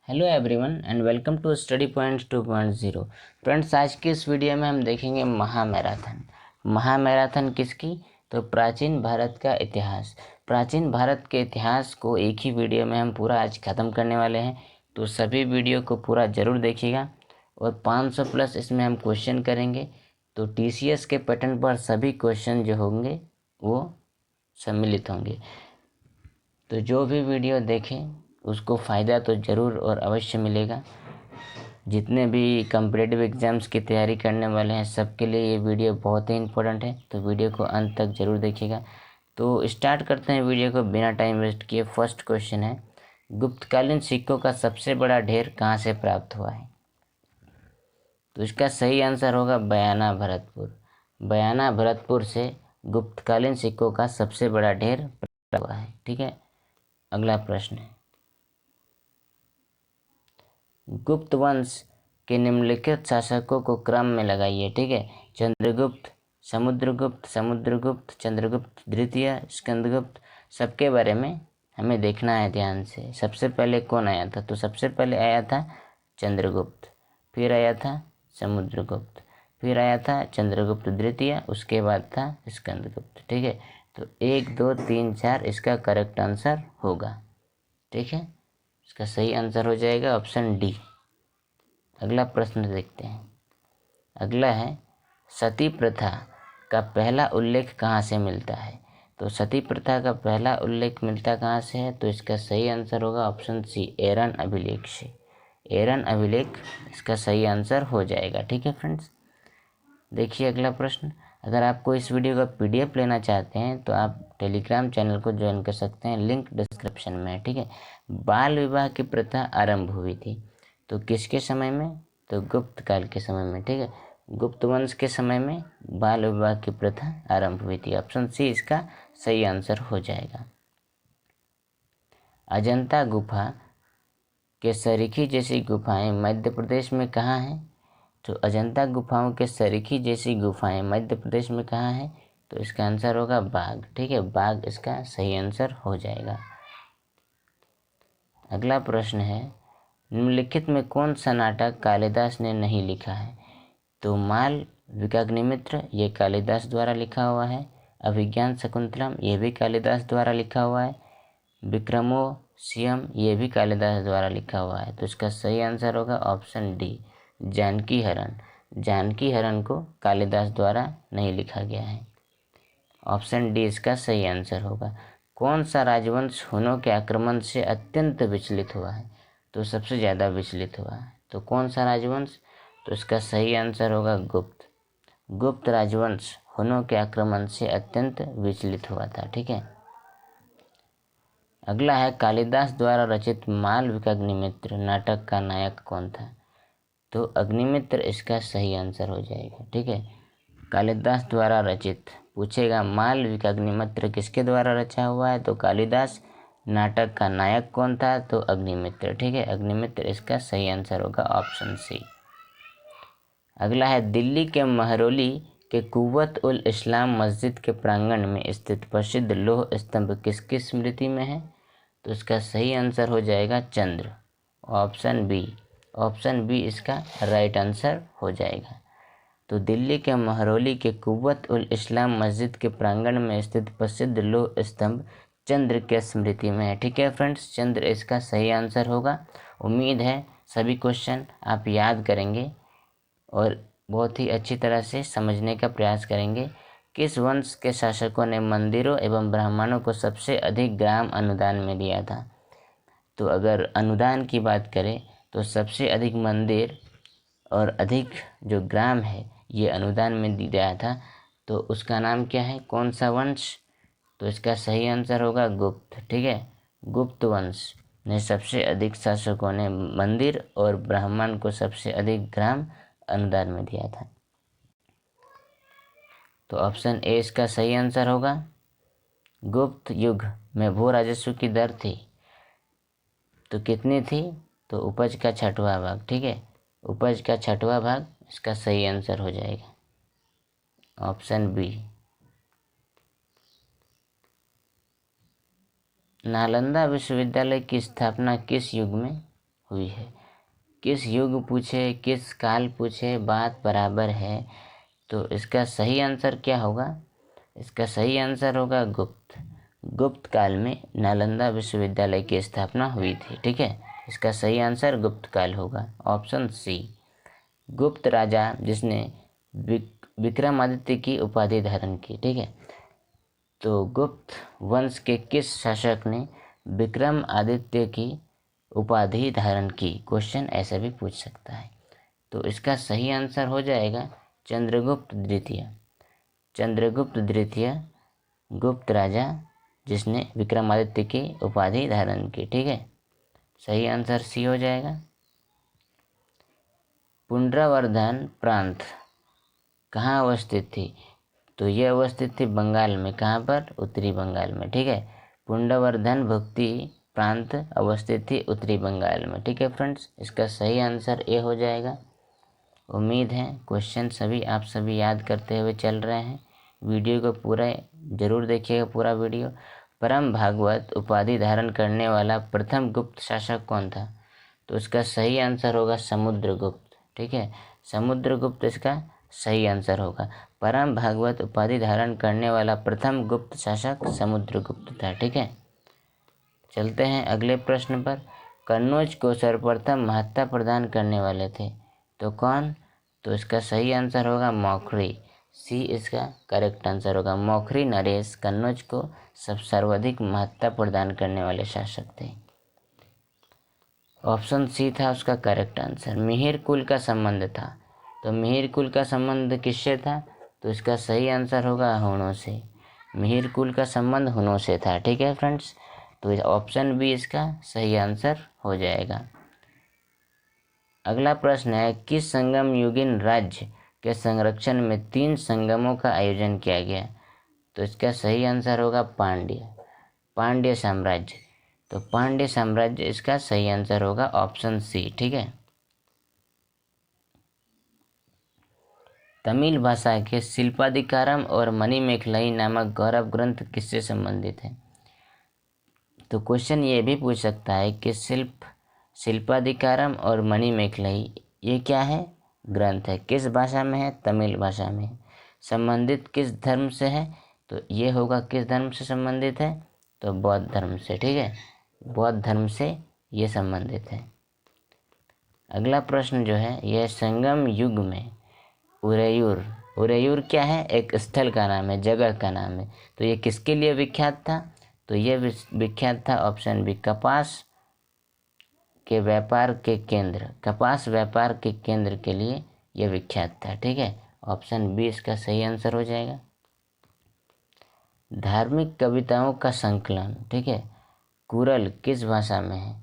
Hello everyone and welcome to study points 2.0। Friends, आज की इस वीडियो में हम देखेंगे महामैराथन। महामैराथन किसकी? तो प्राचीन भारत का इतिहास। प्राचीन भारत के इतिहास को एक ही वीडियो में हम पूरा आज ख़त्म करने वाले हैं, तो सभी वीडियो को पूरा ज़रूर देखिएगा। और 500 प्लस इसमें हम क्वेश्चन करेंगे, तो TCS के पैटर्न पर सभी क्वेश्चन जो होंगे वो सम्मिलित होंगे। तो जो भी वीडियो देखें उसको फ़ायदा तो ज़रूर और अवश्य मिलेगा। जितने भी कम्पिटिटिव एग्ज़ाम्स की तैयारी करने वाले हैं सबके लिए ये वीडियो बहुत ही इम्पोर्टेंट है, तो वीडियो को अंत तक ज़रूर देखिएगा। तो स्टार्ट करते हैं वीडियो को बिना टाइम वेस्ट किए। फर्स्ट क्वेश्चन है, गुप्तकालीन सिक्कों का सबसे बड़ा ढेर कहाँ से प्राप्त हुआ है? तो इसका सही आंसर होगा बयाना भरतपुर। बयाना भरतपुर से गुप्तकालीन सिक्कों का सबसे बड़ा ढेर प्राप्त हुआ है। ठीक है, अगला प्रश्न है, गुप्त वंश के निम्नलिखित शासकों को क्रम में लगाइए। ठीक है, चंद्रगुप्त, समुद्रगुप्त, चंद्रगुप्त द्वितीय, स्कंदगुप्त। सबके बारे में हमें देखना है ध्यान से। सबसे पहले कौन आया था? तो सबसे पहले आया था चंद्रगुप्त, फिर आया था समुद्रगुप्त, फिर आया था चंद्रगुप्त द्वितीय, उसके बाद था स्कंदगुप्त। ठीक है, तो 1 2 3 4 इसका करेक्ट आंसर होगा। ठीक है, इसका सही आंसर हो जाएगा ऑप्शन डी। अगला प्रश्न देखते हैं। अगला है, सती प्रथा का पहला उल्लेख कहाँ से मिलता है? तो सती प्रथा का पहला उल्लेख मिलता कहाँ से है? तो इसका सही आंसर होगा ऑप्शन सी, एरन अभिलेख से। एरन अभिलेख इसका सही आंसर हो जाएगा। ठीक है फ्रेंड्स, देखिए अगला प्रश्न। अगर आपको इस वीडियो का PDF लेना चाहते हैं तो आप टेलीग्राम चैनल को ज्वाइन कर सकते हैं, लिंक डिस्क्रिप्शन में है। ठीक है, बाल विवाह की प्रथा आरंभ हुई थी तो किसके समय में? तो गुप्त काल के समय में। ठीक है, गुप्त वंश के समय में बाल विवाह की प्रथा आरंभ हुई थी। ऑप्शन सी इसका सही आंसर हो जाएगा। अजंता गुफा के सरीखी जैसी गुफाएं मध्य प्रदेश में कहाँ हैं? तो अजंता गुफाओं के सरीखी जैसी गुफाएं मध्य प्रदेश में कहाँ हैं? तो इसका आंसर होगा बाग। ठीक है, बाग इसका सही आंसर हो जाएगा। अगला प्रश्न है, निम्नलिखित में कौन सा नाटक कालिदास ने नहीं लिखा है? तो माल विकाग्निमित्र ये कालिदास द्वारा लिखा हुआ है, अभिज्ञान शकुंतलम ये भी कालिदास द्वारा लिखा हुआ है, विक्रमोर्वशीयम ये भी कालिदास द्वारा लिखा हुआ है। तो इसका सही आंसर होगा ऑप्शन डी, जानकी हरण। जानकी हरण को कालिदास द्वारा नहीं लिखा गया है। ऑप्शन डी इसका सही आंसर होगा। कौन सा राजवंश हुनों के आक्रमण से अत्यंत विचलित हुआ है? तो सबसे ज़्यादा विचलित हुआ है, तो कौन सा राजवंश? तो इसका सही आंसर होगा गुप्त। गुप्त राजवंश हुनों के आक्रमण से अत्यंत विचलित हुआ था। ठीक है, अगला है, कालिदास द्वारा रचित मालविकाग्निमित्र नाटक का नायक कौन था? तो अग्निमित्र इसका सही आंसर हो जाएगा। ठीक है, कालिदास द्वारा रचित पूछेगा, मालविकाग्निमित्र किसके द्वारा रचा हुआ है? तो कालिदास। नाटक का नायक कौन था? तो अग्निमित्र। ठीक है, अग्निमित्र इसका सही आंसर होगा ऑप्शन सी। अगला है, दिल्ली के महरौली के कुव्वत उल इस्लाम मस्जिद के प्रांगण में स्थित प्रसिद्ध लौह स्तंभ किसकी स्मृति में है? तो इसका सही आंसर हो जाएगा चंद्र। Option B. ऑप्शन बी इसका राइट आंसर हो जाएगा। तो दिल्ली के महरौली के कुव्वत उल इस्लाम मस्जिद के प्रांगण में स्थित प्रसिद्ध लौह स्तंभ चंद्र के स्मृति में है। ठीक है फ्रेंड्स, चंद्र इसका सही आंसर होगा। उम्मीद है सभी क्वेश्चन आप याद करेंगे और बहुत ही अच्छी तरह से समझने का प्रयास करेंगे। किस वंश के शासकों ने मंदिरों एवं ब्राह्मणों को सबसे अधिक ग्राम अनुदान में दिया था? तो अगर अनुदान की बात करें तो सबसे अधिक मंदिर और अधिक जो ग्राम है ये अनुदान में दिया था, तो उसका नाम क्या है? कौन सा वंश? तो इसका सही आंसर होगा गुप्त। ठीक है, गुप्त वंश ने सबसे अधिक शासकों ने मंदिर और ब्राह्मण को सबसे अधिक ग्राम अनुदान में दिया था। तो ऑप्शन ए इसका सही आंसर होगा। गुप्त युग में भू राजस्व की दर थी तो कितनी थी? तो उपज का 6वां भाग। ठीक है, उपज का 6वां भाग इसका सही आंसर हो जाएगा ऑप्शन बी। नालंदा विश्वविद्यालय की स्थापना किस युग में हुई है। किस युग पूछे, किस काल पूछे, बात बराबर है। तो इसका सही आंसर क्या होगा? इसका सही आंसर होगा गुप्त। गुप्त काल में नालंदा विश्वविद्यालय की स्थापना हुई थी। ठीक है, इसका सही आंसर गुप्त काल होगा, ऑप्शन सी। गुप्त राजा जिसने विक्रमादित्य की उपाधि धारण की। ठीक है, तो गुप्त वंश के किस शासक ने विक्रम आदित्य की उपाधि धारण की? क्वेश्चन ऐसा भी पूछ सकता है। तो इसका सही आंसर हो जाएगा चंद्रगुप्त द्वितीय। चंद्रगुप्त द्वितीय गुप्त राजा जिसने विक्रमादित्य की उपाधि धारण की। ठीक है, सही आंसर सी हो जाएगा। पुंड्रवर्धन प्रांत कहाँ अवस्थित थी? तो ये अवस्थित थी बंगाल में। कहाँ पर? उत्तरी बंगाल में। ठीक है, पुंड्रवर्धन भुक्ति प्रांत अवस्थित थी उत्तरी बंगाल में। ठीक है फ्रेंड्स, इसका सही आंसर ए हो जाएगा। उम्मीद है क्वेश्चन सभी आप सभी याद करते हुए चल रहे हैं। वीडियो को पूरा जरूर देखिएगा, पूरा वीडियो। परम भागवत उपाधि धारण करने वाला प्रथम गुप्त शासक कौन था? तो इसका सही आंसर होगा समुद्रगुप्त। ठीक है, समुद्रगुप्त इसका सही आंसर होगा। परम भागवत उपाधि धारण करने वाला प्रथम गुप्त शासक समुद्रगुप्त था। ठीक है, चलते हैं अगले प्रश्न पर। कन्नौज को सर्वप्रथम महत्ता प्रदान करने वाले थे तो कौन? तो इसका सही आंसर होगा मौखरी। सी इसका करेक्ट आंसर होगा। मौखरी नरेश कन्नौज को सर्वाधिक महत्ता प्रदान करने वाले शासक थे। ऑप्शन सी था उसका करेक्ट आंसर। मिहिर कुल का संबंध था, तो मिहिर कुल का संबंध किससे था? तो इसका सही आंसर होगा हुणों से। मिहिर कुल का संबंध हुणों से था। ठीक है फ्रेंड्स, तो ऑप्शन बी इसका सही आंसर हो जाएगा। अगला प्रश्न है, किस संगम युगीन राज्य के संरक्षण में 3 संगमों का आयोजन किया गया? तो इसका सही आंसर होगा पांड्य साम्राज्य। तो पांड्य साम्राज्य इसका सही आंसर होगा, ऑप्शन सी। ठीक है, तमिल भाषा के शिल्पाधिकारम और मणिमेखलाई नामक गौरव ग्रंथ किससे संबंधित है? तो क्वेश्चन ये भी पूछ सकता है कि शिल्पाधिकारम और मणिमेखलाई ये क्या है? ग्रंथ है। किस भाषा में है? तमिल भाषा में है। संबंधित किस धर्म से है? तो ये होगा किस धर्म से संबंधित है? तो बौद्ध धर्म से। ठीक है, बौद्ध धर्म से ये संबंधित है। अगला प्रश्न जो है यह संगम युग में उरेयूर क्या है? एक स्थल का नाम है, जगह का नाम है। तो ये किसके लिए विख्यात था? तो ये विख्यात था, ऑप्शन बी, कपास व्यापार के केंद्र के लिए ये विख्यात था। ठीक है, ऑप्शन बी इसका सही आंसर हो जाएगा। धार्मिक कविताओं का संकलन, ठीक है, कुरल किस भाषा में है?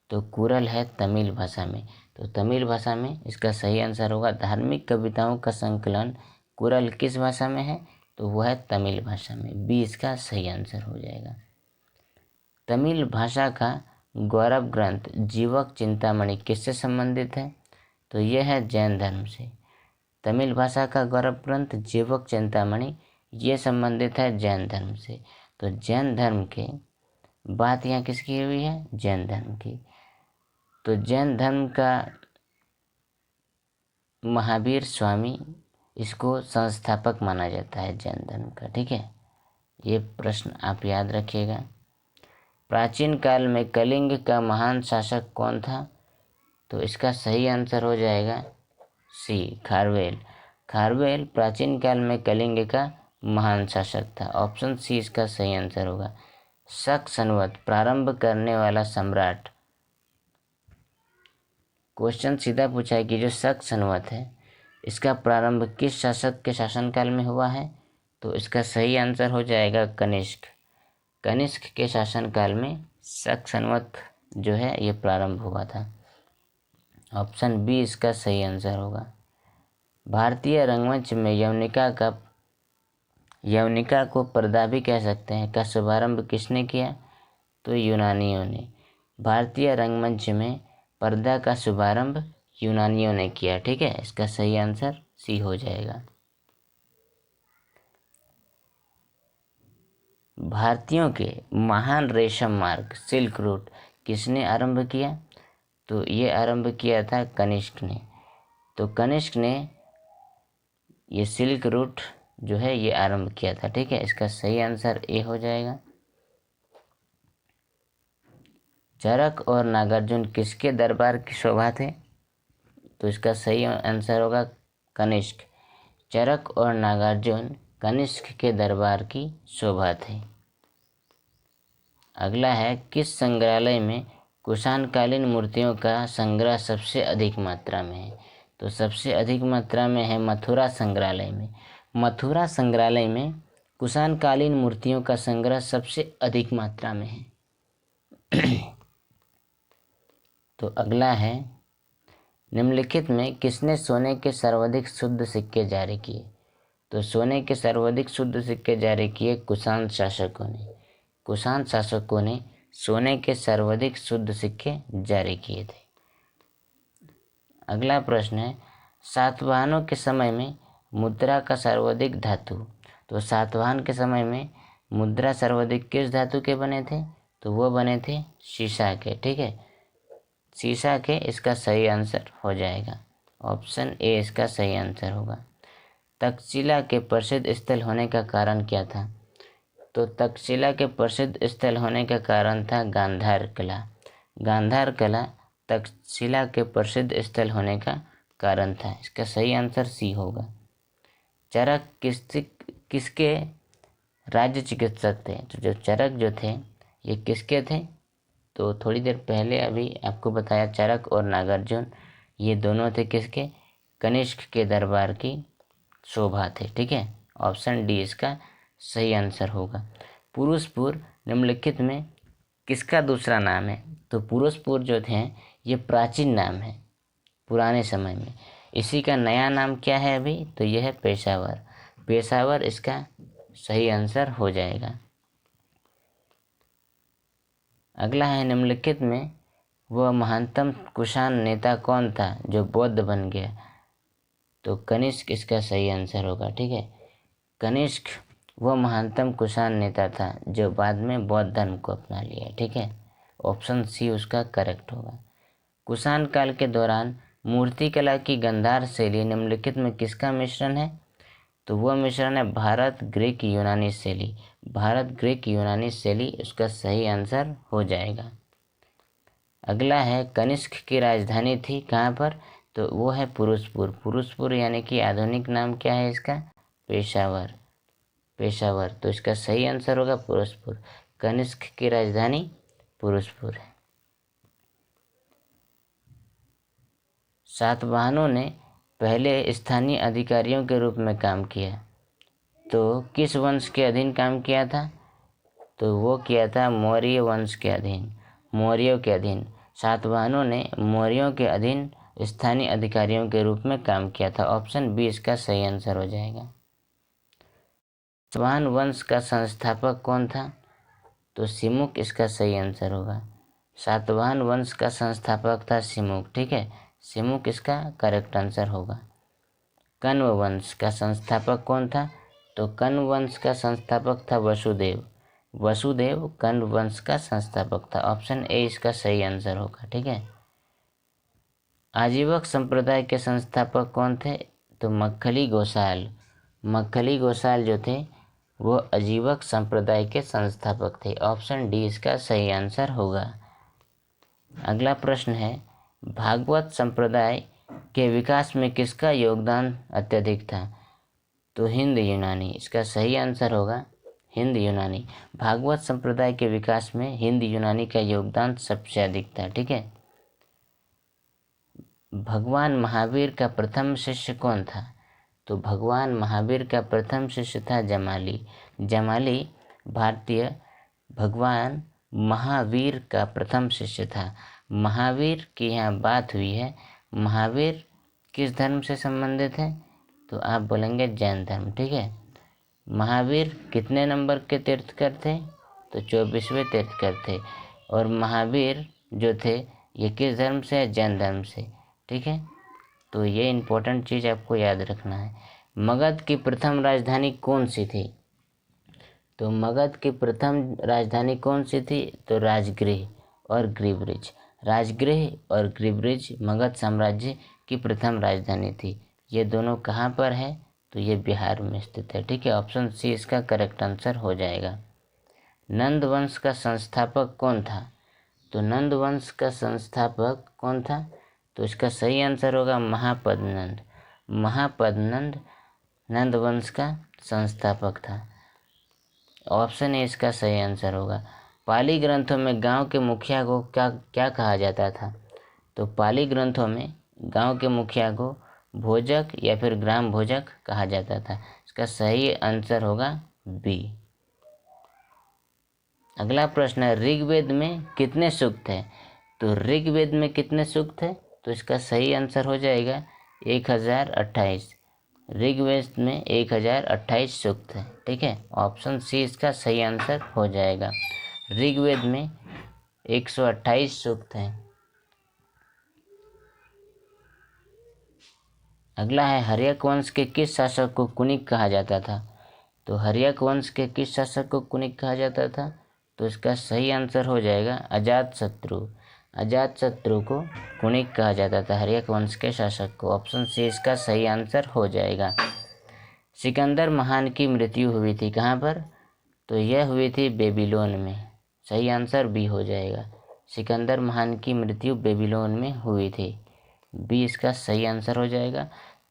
तो कुरल है तमिल भाषा में। तो तमिल भाषा में इसका सही आंसर होगा। धार्मिक कविताओं का संकलन कुरल किस भाषा में है? तो वह है तमिल भाषा में। बी इसका सही आंसर हो जाएगा। तमिल भाषा का गौरव ग्रंथ जीवक चिंतामणि किससे संबंधित है? तो यह है जैन धर्म से। तमिल भाषा का गौरव ग्रंथ जीवक चिंतामणि ये संबंधित है जैन धर्म से। तो जैन धर्म के बात यहाँ किसकी हुई है? जैन धर्म की। तो जैन धर्म का महावीर स्वामी इसको संस्थापक माना जाता है जैन धर्म का। ठीक है, ये प्रश्न आप याद रखिएगा। प्राचीन काल में कलिंग का महान शासक कौन था? तो इसका सही आंसर हो जाएगा सी, खारवेल। खारवेल प्राचीन काल में कलिंग का महान शासक था। ऑप्शन सी इसका सही आंसर होगा। शक संवत प्रारंभ करने वाला सम्राट। क्वेश्चन सीधा पूछा है कि जो शक संवत है इसका प्रारंभ किस शासक के शासनकाल में हुआ है? तो इसका सही आंसर हो जाएगा कनिष्क। कनिष्क के शासनकाल में शक संवत जो है ये प्रारंभ हुआ था। ऑप्शन बी इसका सही आंसर होगा। भारतीय रंगमंच में यवनिका को पर्दा भी कह सकते हैं का शुभारंभ किसने किया? तो यूनानियों ने। भारतीय रंगमंच में पर्दा का शुभारंभ यूनानियों ने किया। ठीक है, इसका सही आंसर सी हो जाएगा। भारतीयों के महान रेशम मार्ग सिल्क रूट किसने आरंभ किया? तो ये आरंभ किया था कनिष्क ने। तो कनिष्क ने ये सिल्क रूट जो है ये आरंभ किया था। ठीक है, इसका सही आंसर ए हो जाएगा। चरक और नागार्जुन किसके दरबार की शोभा थे? तो इसका सही आंसर होगा कनिष्क। चरक और नागार्जुन कनिष्क के दरबार की शोभा थे। अगला है, किस संग्रहालय में कुषाणकालीन मूर्तियों का संग्रह सबसे अधिक मात्रा में है? तो सबसे अधिक मात्रा में है मथुरा संग्रहालय में। मथुरा संग्रहालय में कुषाणकालीन मूर्तियों का संग्रह सबसे अधिक मात्रा में है। तो अगला है, निम्नलिखित में किसने सोने के सर्वाधिक शुद्ध सिक्के जारी किए? तो सोने के सर्वाधिक शुद्ध सिक्के जारी किए कुषाण शासकों ने। कुषाण शासकों ने सोने के सर्वाधिक शुद्ध सिक्के जारी किए थे। अगला प्रश्न है, सातवाहनों के समय में मुद्रा का सर्वाधिक धातु। तो सातवाहन के समय में मुद्रा सर्वाधिक किस धातु के बने थे? तो वो बने थे शीशा के। ठीक है, शीशा के, इसका सही आंसर हो जाएगा। ऑप्शन ए इसका सही आंसर होगा। तक्षशिला के प्रसिद्ध स्थल होने का कारण क्या था? तो तक्षशिला के प्रसिद्ध स्थल होने का कारण था गांधार किला। गांधार किला तक्षशिला के प्रसिद्ध स्थल होने का कारण था। इसका सही आंसर सी होगा। चरक किसके राज्य चिकित्सक थे? तो जो चरक जो थे ये किसके थे? तो थोड़ी देर पहले अभी आपको बताया, चरक और नागार्जुन ये दोनों थे किसके? कनिष्क के दरबार की शोभा थे। ठीक है, ऑप्शन डी इसका सही आंसर होगा। पुरुषपुर निम्नलिखित में किसका दूसरा नाम है? तो पुरुषपुर जो थे ये प्राचीन नाम है पुराने समय में। इसी का नया नाम क्या है अभी? तो यह है पेशावर। पेशावर इसका सही आंसर हो जाएगा। अगला है, निम्नलिखित में वह महानतम कुषाण नेता कौन था जो बौद्ध बन गया? तो कनिष्क इसका सही आंसर होगा। ठीक है, कनिष्क वह महानतम कुषाण नेता था जो बाद में बौद्ध धर्म को अपना लिया। ठीक है, ऑप्शन सी उसका करेक्ट होगा। कुषाण काल के दौरान मूर्तिकला की गांधार शैली निम्नलिखित में किसका मिश्रण है? तो वह मिश्रण है भारत ग्रीक यूनानी शैली। भारत ग्रीक यूनानी शैली उसका सही आंसर हो जाएगा। अगला है, कनिष्क की राजधानी थी कहाँ पर? तो वो है पुरुषपुर। पुरुषपुर यानी कि आधुनिक नाम क्या है इसका? पेशावर। पेशावर, तो इसका सही आंसर होगा पुरुषपुर। कनिष्क की राजधानी पुरुषपुर है। सातवाहनों ने पहले स्थानीय अधिकारियों के रूप में काम किया। तो किस वंश के अधीन काम किया था? तो वो किया था मौर्य वंश के अधीन, मौर्यों के अधीन। सातवाहनों ने मौर्यों के अधीन स्थानीय अधिकारियों के रूप में काम किया था। ऑप्शन बी इसका सही आंसर हो जाएगा। सातवाहन वंश का संस्थापक कौन था? तो सिमुक इसका सही आंसर होगा। सातवाहन वंश का संस्थापक था सिमुक। ठीक है, सिमुक इसका करेक्ट आंसर होगा। कण्व वंश का संस्थापक कौन था? तो कण्व वंश का संस्थापक था वसुदेव। वसुदेव कण्व वंश का संस्थापक था। ऑप्शन ए इसका सही आंसर होगा। ठीक है, आजीवक संप्रदाय के संस्थापक कौन थे? तो मक्खली गोसाल। मक्खली गोसाल जो थे वो आजीवक संप्रदाय के संस्थापक थे। ऑप्शन डी इसका सही आंसर होगा। अगला प्रश्न है, भागवत संप्रदाय के विकास में किसका योगदान अत्यधिक था? तो हिंद यूनानी। इसका सही आंसर होगा हिंद यूनानी। भागवत संप्रदाय के विकास में हिंद यूनानी का योगदान सबसे अधिक था। ठीक है, भगवान महावीर का प्रथम शिष्य कौन था? तो भगवान महावीर का प्रथम शिष्य था जमाली। जमाली भारतीय भगवान महावीर का प्रथम शिष्य था। महावीर की यहाँ बात हुई है। महावीर किस धर्म से संबंधित है? तो आप बोलेंगे जैन धर्म। ठीक है, महावीर कितने नंबर के तीर्थकर थे? तो 24वें तीर्थकर थे। और महावीर जो थे ये किस धर्म से है? जैन धर्म से। ठीक है, तो ये इम्पोर्टेंट चीज़ आपको याद रखना है। मगध की प्रथम राजधानी कौन सी थी? तो मगध की प्रथम राजधानी कौन सी थी? तो राजगृह और ग्रीब्रिज। राजगृह और ग्रीब्रिज मगध साम्राज्य की प्रथम राजधानी थी। ये दोनों कहाँ पर है? तो ये बिहार में स्थित है। ठीक है, ऑप्शन सी इसका करेक्ट आंसर हो जाएगा। नंद वंश का संस्थापक कौन था? तो नंद वंश का संस्थापक कौन था? तो इसका सही आंसर होगा महापद्नंद। महापद्नंद नंद वंश का संस्थापक था। ऑप्शन ए इसका सही आंसर होगा। पाली ग्रंथों में गांव के मुखिया को क्या क्या कहा जाता था? तो पाली ग्रंथों में गांव के मुखिया को भोजक या फिर ग्राम भोजक कहा जाता था। इसका सही आंसर होगा बी। अगला प्रश्न है, ऋग्वेद में कितने सूक्त हैं? तो ऋग्वेद में कितने सूक्त है? तो इसका सही आंसर हो जाएगा 1028। ऋग्वेद में 1028 सूक्त है। ठीक है, ऑप्शन सी इसका सही आंसर हो जाएगा। ऋग्वेद में 128 सूक्त हैं। अगला है, हर्यक वंश के किस शासक को कुनिक कहा जाता था? तो हर्यक वंश के किस शासक को कुनिक कहा जाता था? तो इसका सही आंसर हो जाएगा अजातशत्रु। अजातशत्रु को कुनिक कहा जाता था, हर्यक वंश के शासक को। ऑप्शन सी इसका सही आंसर हो जाएगा। सिकंदर महान की मृत्यु हुई थी कहाँ पर? तो यह हुई थी बेबीलोन में। सही आंसर बी हो जाएगा। सिकंदर महान की मृत्यु बेबीलोन में हुई थी। बी इसका सही आंसर हो जाएगा।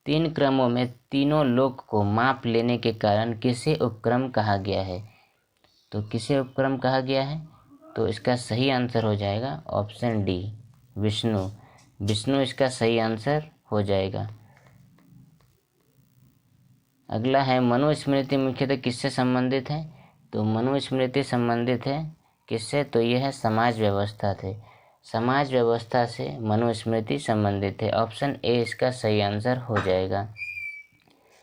3 क्रमों में तीनों लोक को माप लेने के कारण किसे उपक्रम कहा गया है? तो किसे उपक्रम कहा गया है? तो इसका सही आंसर हो जाएगा ऑप्शन डी, विष्णु। विष्णु इसका सही आंसर हो जाएगा। अगला है, मनुस्मृति मुख्यतः किससे संबंधित है? तो मनुस्मृति संबंधित है किससे? तो यह है समाज व्यवस्था से। समाज व्यवस्था से मनुस्मृति संबंधित है। ऑप्शन ए इसका सही आंसर हो जाएगा।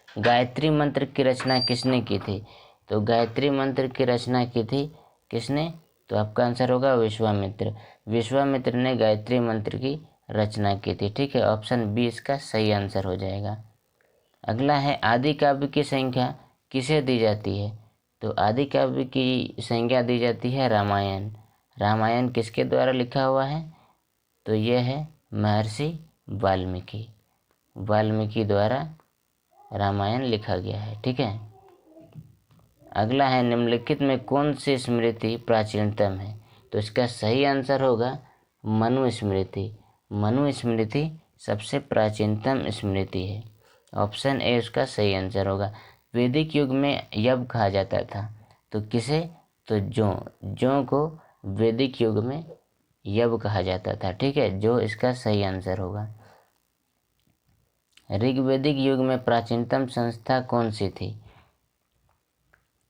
गायत्री मंत्र की रचना किसने की थी? तो गायत्री मंत्र की रचना की थी किसने? तो आपका आंसर होगा विश्वामित्र। विश्वामित्र ने गायत्री मंत्र की रचना की थी। ठीक है, ऑप्शन बी इसका सही आंसर हो जाएगा। अगला है, आदि काव्य की संख्या किसे दी जाती है? तो आदि काव्य की संज्ञा दी जाती है रामायण। रामायण किसके द्वारा लिखा हुआ है? तो यह है महर्षि वाल्मीकि। वाल्मीकि द्वारा रामायण लिखा गया है। ठीक है, अगला है, निम्नलिखित में कौन सी स्मृति प्राचीनतम है? तो इसका सही आंसर होगा मनुस्मृति। मनुस्मृति सबसे प्राचीनतम स्मृति है। ऑप्शन ए उसका सही आंसर होगा। वैदिक युग में यज्ञ कहा जाता था, तो किसे? तो जौ को वैदिक युग में यज्ञ कहा जाता था। ठीक है, जो इसका सही आंसर होगा। ऋग्वैदिक युग में प्राचीनतम संस्था कौन सी थी?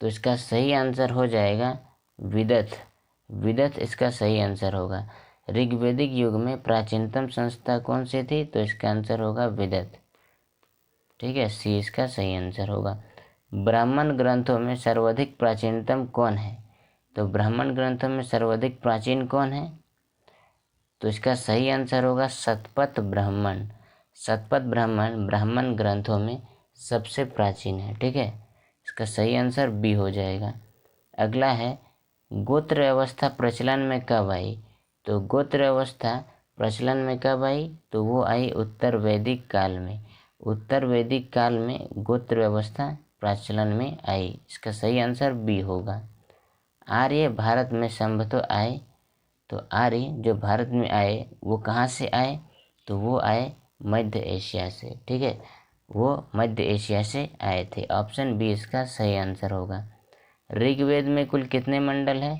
तो इसका सही आंसर हो जाएगा विदथ। विदथ इसका सही आंसर होगा। ऋग्वैदिक युग में प्राचीनतम संस्था कौन सी थी? तो इसका आंसर होगा विदथ। ठीक है, सी इसका सही आंसर होगा। ब्राह्मण ग्रंथों में सर्वाधिक प्राचीनतम कौन है? तो ब्राह्मण ग्रंथों में सर्वाधिक प्राचीन कौन है? तो इसका सही आंसर होगा शतपथ ब्राह्मण। शतपथ ब्राह्मण ब्राह्मण ग्रंथों में सबसे प्राचीन है। ठीक है, इसका सही आंसर बी हो जाएगा। अगला है, गोत्र व्यवस्था प्रचलन में कब आई? तो गोत्र व्यवस्था प्रचलन में कब आई? तो वो आई उत्तर वैदिक काल में। उत्तर वैदिक काल में गोत्र व्यवस्था प्रचलन में आई। इसका सही आंसर बी होगा। आर्य भारत में संभवतः आए। तो आर्य जो भारत में आए वो कहाँ से आए? तो वो आए मध्य एशिया से। ठीक है, वो मध्य एशिया से आए थे। ऑप्शन बी इसका सही आंसर होगा। ऋग्वेद में कुल कितने मंडल है?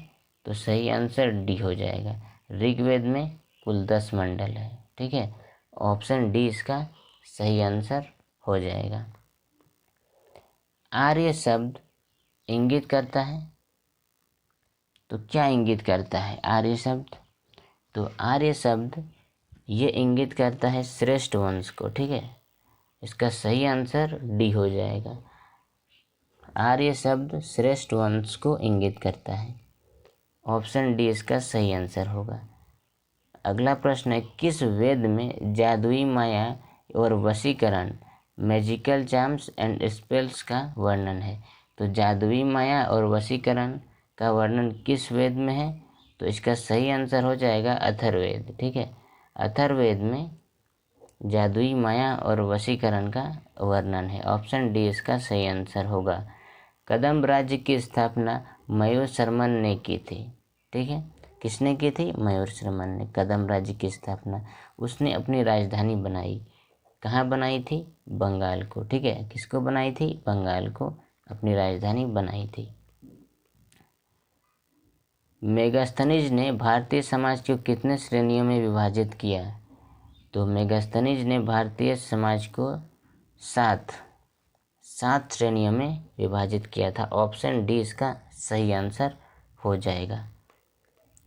तो सही आंसर डी हो जाएगा। ऋग्वेद में कुल 10 मंडल है। ठीक है, ऑप्शन डी इसका सही आंसर हो जाएगा। आर्य शब्द इंगित करता है, तो क्या इंगित करता है आर्य शब्द? तो आर्य शब्द ये इंगित करता है श्रेष्ठ वंश को। ठीक है, इसका सही आंसर डी हो जाएगा। आर्य शब्द श्रेष्ठ वंश को इंगित करता है। ऑप्शन डी इसका सही आंसर होगा। अगला प्रश्न है, किस वेद में जादुई माया और वशीकरण मैजिकल चार्म्स एंड स्पेल्स का वर्णन है? तो जादुई माया और वशीकरण का वर्णन किस वेद में है? तो इसका सही आंसर हो जाएगा अथर्ववेद। ठीक है, अथर्ववेद में जादुई माया और वशीकरण का वर्णन है। ऑप्शन डी इसका सही आंसर होगा। कदम्ब राज्य की स्थापना मयूर शर्मन ने की थी। ठीक है, किसने की थी? मयूर शर्मन ने कदम्ब राज्य की स्थापना। उसने अपनी राजधानी बनाई, कहाँ बनाई थी? बंगाल को। ठीक है, किसको बनाई थी? बंगाल को अपनी राजधानी बनाई थी। मेगास्थनीज ने भारतीय समाज को कितने श्रेणियों में विभाजित किया? तो मेगास्थनीज ने भारतीय समाज को सात श्रेणियों में विभाजित किया था। ऑप्शन डी इसका सही आंसर हो जाएगा।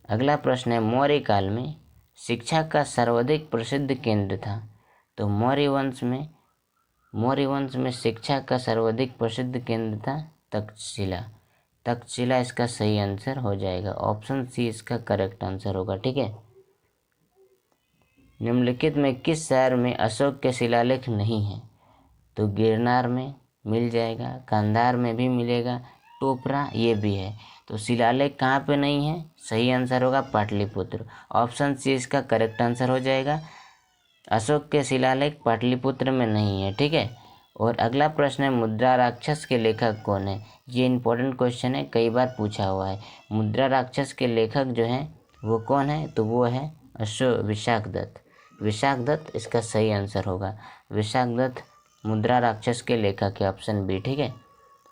अगला प्रश्न है, मौर्य काल में शिक्षा का सर्वाधिक प्रसिद्ध केंद्र था। तो मौर्य वंश में शिक्षा का सर्वाधिक प्रसिद्ध केंद्र था तक्षशिला। तक्षशिला इसका सही आंसर हो जाएगा। ऑप्शन सी इसका करेक्ट आंसर होगा। ठीक है, निम्नलिखित में किस शहर में अशोक के शिलालेख नहीं है? तो गिरनार में मिल जाएगा, कंधार में भी मिलेगा, टोपरा ये भी है। तो शिलालेख कहाँ पे नहीं है? सही आंसर होगा पाटलिपुत्र। ऑप्शन सी इसका करेक्ट आंसर हो जाएगा। अशोक के शिलालेख पाटलिपुत्र में नहीं है। ठीक है, और अगला प्रश्न है, मुद्रा राक्षस के लेखक कौन है? ये इंपॉर्टेंट क्वेश्चन है, कई बार पूछा हुआ है। मुद्रा राक्षस के लेखक जो हैं वो कौन है? तो वो है विशाख दत्त। विशाख दत्त इसका सही आंसर होगा। विशाख दत्त मुद्रा राक्षस के लेखक है। Option B. ठीक है,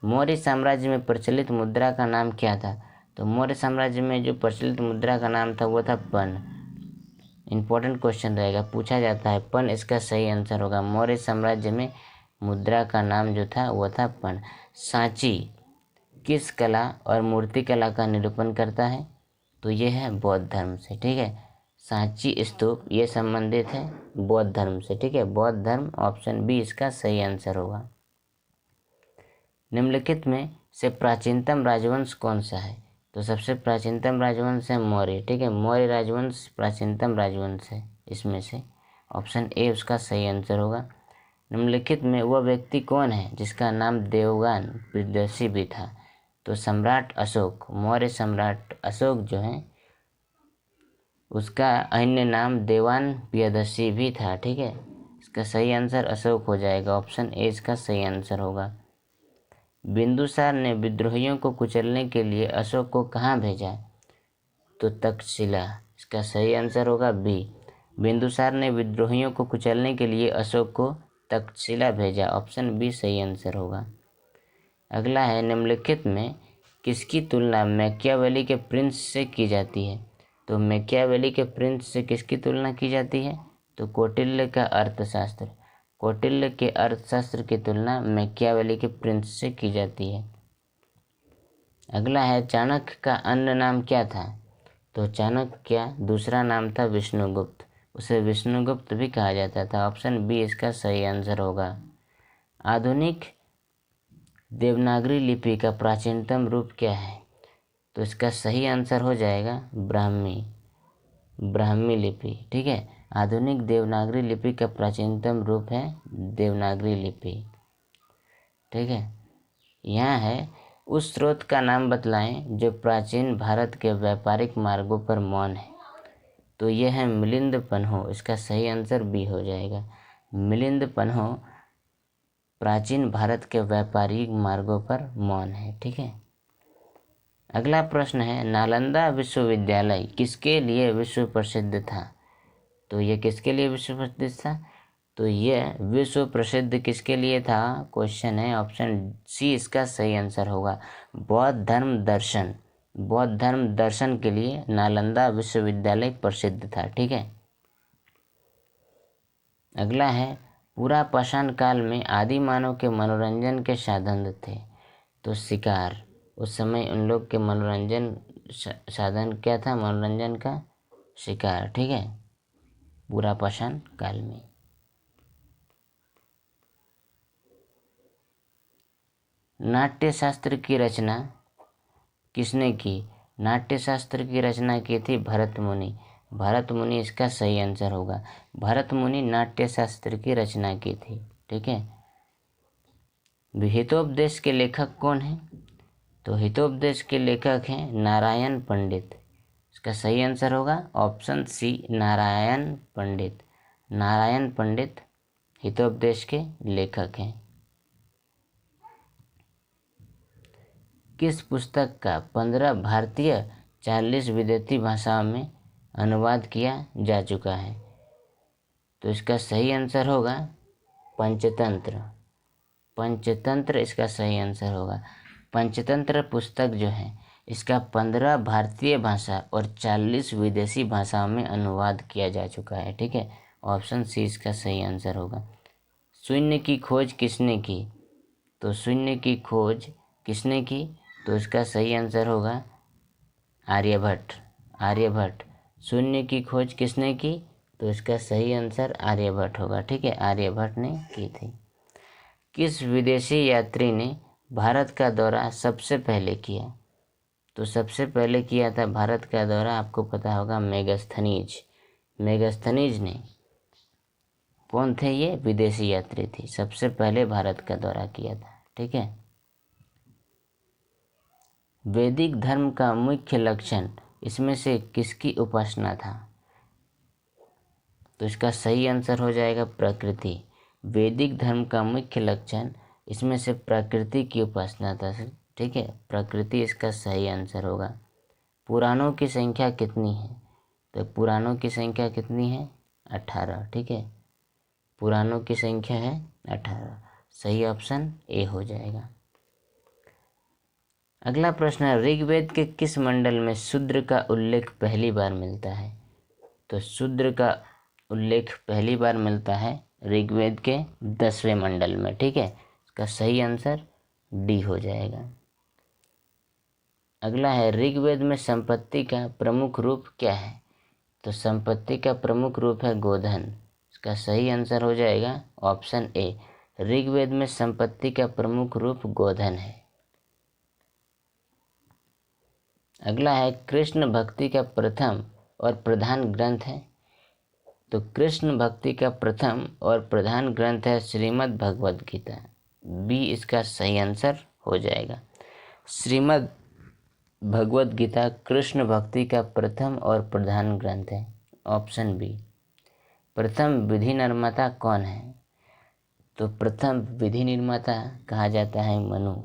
मौर्य साम्राज्य में प्रचलित मुद्रा का नाम क्या था? तो मौर्य साम्राज्य में जो प्रचलित मुद्रा का नाम था वो था पन। इंपॉर्टेंट क्वेश्चन रहेगा, पूछा जाता है। पन इसका सही आंसर होगा। मौर्य साम्राज्य में मुद्रा का नाम जो था वो था पन। सांची किस कला और मूर्ति कला का निरूपण करता है? तो ये है बौद्ध धर्म से। ठीक है, सांची स्तूप ये संबंधित है बौद्ध धर्म से। ठीक है, बौद्ध धर्म। ऑप्शन बी इसका सही आंसर होगा। निम्नलिखित में से प्राचीनतम राजवंश कौन सा है? तो सबसे प्राचीनतम राजवंश है मौर्य। ठीक है, मौर्य राजवंश प्राचीनतम राजवंश है इसमें से। ऑप्शन ए उसका सही आंसर होगा। निम्नलिखित में वह व्यक्ति कौन है जिसका नाम देवगान प्रियदर्शी भी था? तो सम्राट अशोक, मौर्य सम्राट अशोक जो है उसका अन्य नाम देवान प्रियदर्शी भी था। ठीक है, इसका सही आंसर अशोक हो जाएगा। ऑप्शन ए इसका सही आंसर होगा। बिंदुसार ने विद्रोहियों को कुचलने के लिए अशोक को कहाँ भेजा? तो तक्षशिला, इसका सही आंसर होगा बी। बिंदुसार ने विद्रोहियों को कुचलने के लिए अशोक को तक्षशिला भेजा। ऑप्शन बी सही आंसर होगा। अगला है, निम्नलिखित में किसकी तुलना मैकियावेली के प्रिंस से की जाती है? तो मैकियावेली के प्रिंस से किसकी तुलना की जाती है? तो कौटिल्य का अर्थशास्त्र। कौटिल्य के अर्थशास्त्र की तुलना मैकियावेली के प्रिंस से की जाती है। अगला है, चाणक्य का अन्य नाम क्या था? तो चाणक्य क्या दूसरा नाम था विष्णुगुप्त। उसे विष्णुगुप्त भी कहा जाता था। ऑप्शन बी इसका सही आंसर होगा। आधुनिक देवनागरी लिपि का प्राचीनतम रूप क्या है? तो इसका सही आंसर हो जाएगा ब्राह्मी लिपि। ठीक है, आधुनिक देवनागरी लिपि का प्राचीनतम रूप है देवनागरी लिपि। ठीक है, यहाँ है, उस स्रोत का नाम बतलाएं जो प्राचीन भारत के व्यापारिक मार्गों पर मौन है। तो ये है मिलिंद पन्हो। इसका सही आंसर बी हो जाएगा। मिलिंद पन्हो प्राचीन भारत के व्यापारिक मार्गों पर मौन है। ठीक है, अगला प्रश्न है, नालंदा विश्वविद्यालय किसके लिए विश्व प्रसिद्ध था? तो ये किसके लिए विश्व प्रसिद्ध था? तो ये विश्व प्रसिद्ध किसके लिए था? क्वेश्चन है। ऑप्शन सी इसका सही आंसर होगा। बौद्ध धर्म दर्शन के लिए नालंदा विश्वविद्यालय प्रसिद्ध था। ठीक है, अगला है, पूरा पाषाण काल में आदि मानव के मनोरंजन के साधन थे। तो शिकार, उस समय उन लोग के मनोरंजन साधन क्या था? मनोरंजन का शिकार। ठीक है, पूरा पाषाण काल में। नाट्यशास्त्र की रचना किसने की? नाट्यशास्त्र की रचना की थी भरत मुनि। भरत मुनि इसका सही आंसर होगा। भरत मुनि नाट्यशास्त्र की रचना की थी। ठीक है, हितोपदेश के लेखक कौन है? तो हितोपदेश के लेखक हैं नारायण पंडित। इसका सही आंसर होगा ऑप्शन सी नारायण पंडित। नारायण पंडित हितोपदेश के लेखक हैं। किस पुस्तक का 15 भारतीय 40 विदेशी भाषाओं में अनुवाद किया जा चुका है? तो इसका सही आंसर होगा पंचतंत्र। पंचतंत्र इसका सही आंसर होगा। पंचतंत्र पुस्तक जो है इसका 15 भारतीय भाषा और 40 विदेशी भाषाओं में अनुवाद किया जा चुका है। ठीक है, ऑप्शन सी इसका सही आंसर होगा। शून्य की खोज किसने की? तो शून्य की खोज किसने की? तो इसका सही आंसर होगा आर्यभट्ट। आर्यभट्ट। शून्य की खोज किसने की? तो इसका सही आंसर आर्यभट्ट होगा। ठीक है, आर्यभट्ट ने की थी। किस विदेशी यात्री ने भारत का दौरा सबसे पहले किया? तो सबसे पहले किया था भारत का दौरा, आपको पता होगा, मेगास्थनीज। मेगास्थनीज ने, कौन थे ये? विदेशी यात्री थी, सबसे पहले भारत का दौरा किया था। ठीक है। वैदिक धर्म का मुख्य लक्षण इसमें से किसकी उपासना था? तो इसका सही आंसर हो जाएगा प्रकृति। वैदिक धर्म का मुख्य लक्षण इसमें से प्रकृति की उपासना था। ठीक है, प्रकृति इसका सही आंसर होगा। पुराणों की संख्या कितनी है? तो पुराणों की संख्या कितनी है? 18। ठीक है, पुराणों की संख्या है 18। सही ऑप्शन ए हो जाएगा। अगला प्रश्न है, ऋग्वेद के किस मंडल में शूद्र का उल्लेख पहली बार मिलता है? तो शूद्र का उल्लेख पहली बार मिलता है ऋग्वेद के 10वें मंडल में। ठीक है, इसका सही आंसर डी हो जाएगा। अगला है, ऋग्वेद में संपत्ति का प्रमुख रूप क्या है? तो संपत्ति का प्रमुख रूप है गोधन। इसका सही आंसर हो जाएगा ऑप्शन ए। ऋग्वेद में संपत्ति का प्रमुख रूप गोधन है। अगला है, कृष्ण भक्ति का प्रथम और प्रधान ग्रंथ है? तो कृष्ण भक्ति का प्रथम और प्रधान ग्रंथ है श्रीमद् भगवद गीता। बी इसका सही आंसर हो जाएगा। श्रीमद् भगवद गीता कृष्ण भक्ति का प्रथम और प्रधान ग्रंथ है, ऑप्शन बी। प्रथम विधि निर्माता कौन है? तो प्रथम विधि निर्माता कहा जाता है मनु।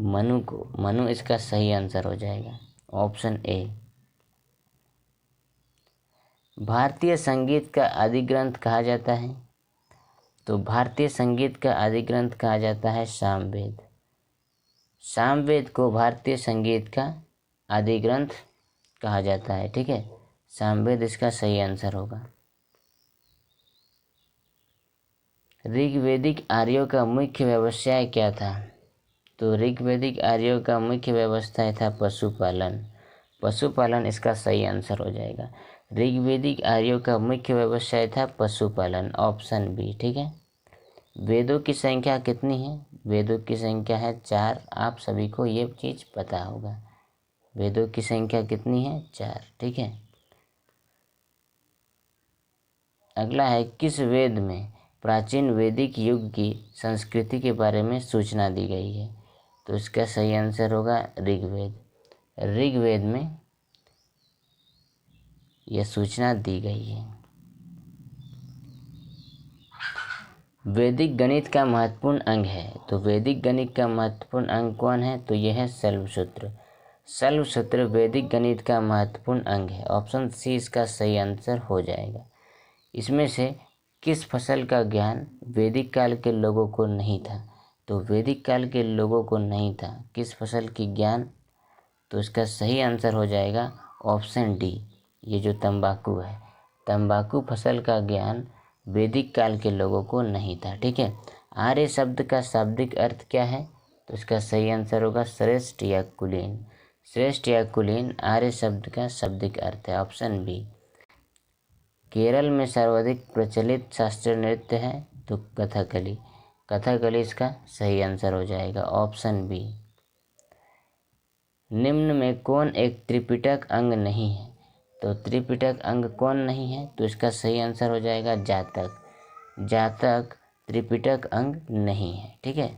मनु को, मनु इसका सही आंसर हो जाएगा, ऑप्शन ए। भारतीय संगीत का आदि ग्रंथ कहा जाता है? तो भारतीय संगीत का आदि ग्रंथ कहा जाता है सामवेद। सामवेद को भारतीय संगीत का आदि ग्रंथ कहा जाता है। ठीक है, सामवेद इसका सही आंसर होगा। ऋग्वैदिक आर्यों का मुख्य व्यवसाय क्या था? तो ऋग्वैदिक आर्यों का मुख्य व्यवसाय था पशुपालन। पशुपालन इसका सही आंसर हो जाएगा। ऋग्वैदिक आर्यों का मुख्य व्यवसाय था पशुपालन, ऑप्शन बी। ठीक है। वेदों की संख्या कितनी है? वेदों की संख्या है 4। आप सभी को ये चीज़ पता होगा। वेदों की संख्या कितनी है? 4। ठीक है। अगला है, किस वेद में प्राचीन वैदिक युग की संस्कृति के बारे में सूचना दी गई है? तो इसका सही आंसर होगा ऋग्वेद। ऋग्वेद में यह सूचना दी गई है। वैदिक गणित का महत्वपूर्ण अंग है? तो वैदिक गणित का महत्वपूर्ण अंग कौन है? तो यह है शल्वसूत्र। शल्वसूत्र वैदिक गणित का महत्वपूर्ण अंग है, ऑप्शन सी इसका सही आंसर हो जाएगा। इसमें से किस फसल का ज्ञान वैदिक काल के लोगों को नहीं था? तो वैदिक काल के लोगों को नहीं था किस फसल की ज्ञान? तो इसका सही आंसर हो जाएगा ऑप्शन डी, ये जो तंबाकू है, तंबाकू फसल का ज्ञान वैदिक काल के लोगों को नहीं था। ठीक है। आर्य शब्द का शाब्दिक अर्थ क्या है? तो इसका सही आंसर होगा श्रेष्ठ या कुलीन। श्रेष्ठ या कुलीन आर्य शब्द का शाब्दिक अर्थ है, ऑप्शन बी। केरल में सर्वाधिक प्रचलित शास्त्रीय नृत्य है? तो कथकली। कथकली इसका सही आंसर हो जाएगा, ऑप्शन बी। निम्न में कौन एक त्रिपिटक अंग नहीं है? तो त्रिपिटक अंग कौन नहीं है? तो इसका सही आंसर हो जाएगा जातक। जातक त्रिपिटक अंग नहीं है। ठीक है।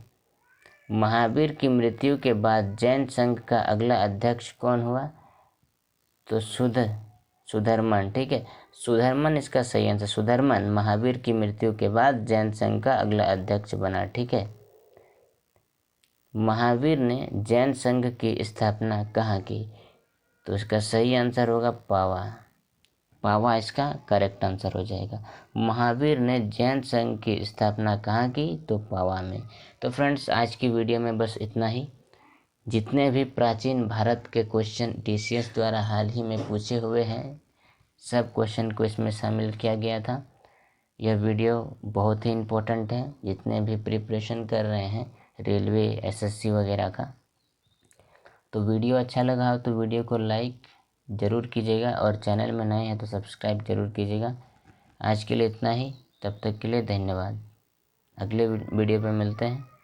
महावीर की मृत्यु के बाद जैन संघ का अगला अध्यक्ष कौन हुआ? तो सुधर्मन, ठीक है, सुधर्मन इसका सही आंसर। सुधर्मन महावीर की मृत्यु के बाद जैन संघ का अगला अध्यक्ष बना, ठीक है। महावीर ने जैन संघ की स्थापना कहाँ की? तो इसका सही आंसर होगा पावा। पावा इसका करेक्ट आंसर हो जाएगा। महावीर ने जैन संघ की स्थापना कहाँ की? तो पावा में। तो फ्रेंड्स, आज की वीडियो में बस इतना ही। जितने भी प्राचीन भारत के क्वेश्चन TCS द्वारा हाल ही में पूछे हुए हैं, सब क्वेश्चन को इसमें शामिल किया गया था। यह वीडियो बहुत ही इम्पोर्टेंट है जितने भी प्रिपरेशन कर रहे हैं रेलवे, SSC वगैरह का। तो वीडियो अच्छा लगा हो तो वीडियो को लाइक ज़रूर कीजिएगा और चैनल में नए हैं तो सब्सक्राइब ज़रूर कीजिएगा। आज के लिए इतना ही, तब तक के लिए धन्यवाद। अगले वीडियो पे मिलते हैं।